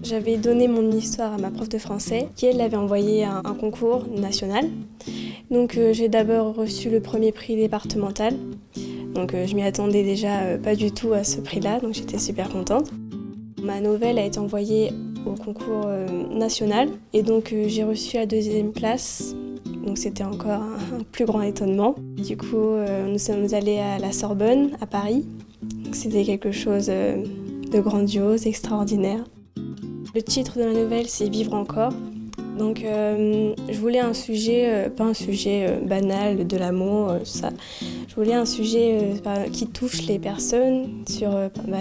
J'avais donné mon histoire à ma prof de français, qui elle avait envoyé à un concours national. Donc j'ai d'abord reçu le premier prix départemental. Donc je m'y attendais déjà pas du tout à ce prix-là, donc j'étais super contente. Ma nouvelle a été envoyée au concours national et donc j'ai reçu la 2e place. Donc c'était encore un plus grand étonnement. Du coup, nous sommes allés à la Sorbonne, à Paris. C'était quelque chose de grandiose, extraordinaire. Le titre de ma nouvelle, c'est « Vivre encore ». Donc je voulais un sujet, pas un sujet banal de l'amour, ça. Je voulais un sujet qui touche les personnes,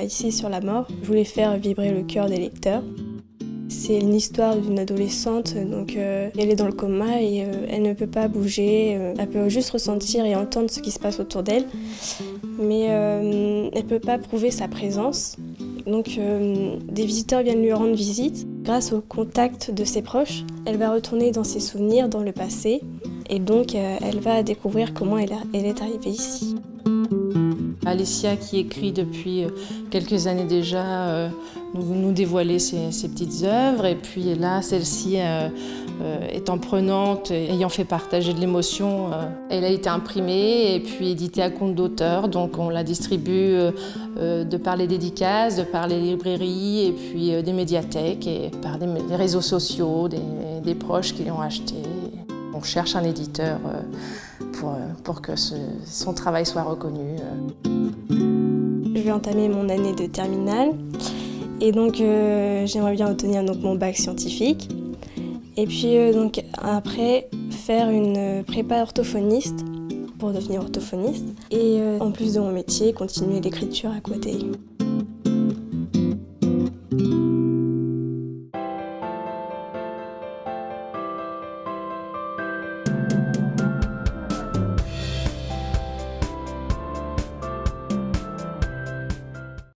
ici sur la mort. Je voulais faire vibrer le cœur des lecteurs. C'est une histoire d'une adolescente, donc elle est dans le coma et elle ne peut pas bouger, elle peut juste ressentir et entendre ce qui se passe autour d'elle, mais elle ne peut pas prouver sa présence. Donc des visiteurs viennent lui rendre visite. Grâce au contact de ses proches, elle va retourner dans ses souvenirs, dans le passé, et donc elle va découvrir comment elle est arrivée ici. Alessia, qui écrit depuis quelques années déjà, nous dévoilait ses petites œuvres. Et puis là, celle-ci, étant prenante, ayant fait partager de l'émotion, elle a été imprimée et puis éditée à compte d'auteur. Donc on la distribue de par les dédicaces, de par les librairies et puis des médiathèques et par des réseaux sociaux, des proches qui l'ont achetée. On cherche un éditeur pour que son travail soit reconnu. Je vais entamer mon année de terminale et donc j'aimerais bien obtenir mon bac scientifique et puis donc après faire une prépa orthophoniste pour devenir orthophoniste et en plus de mon métier, continuer l'écriture à côté.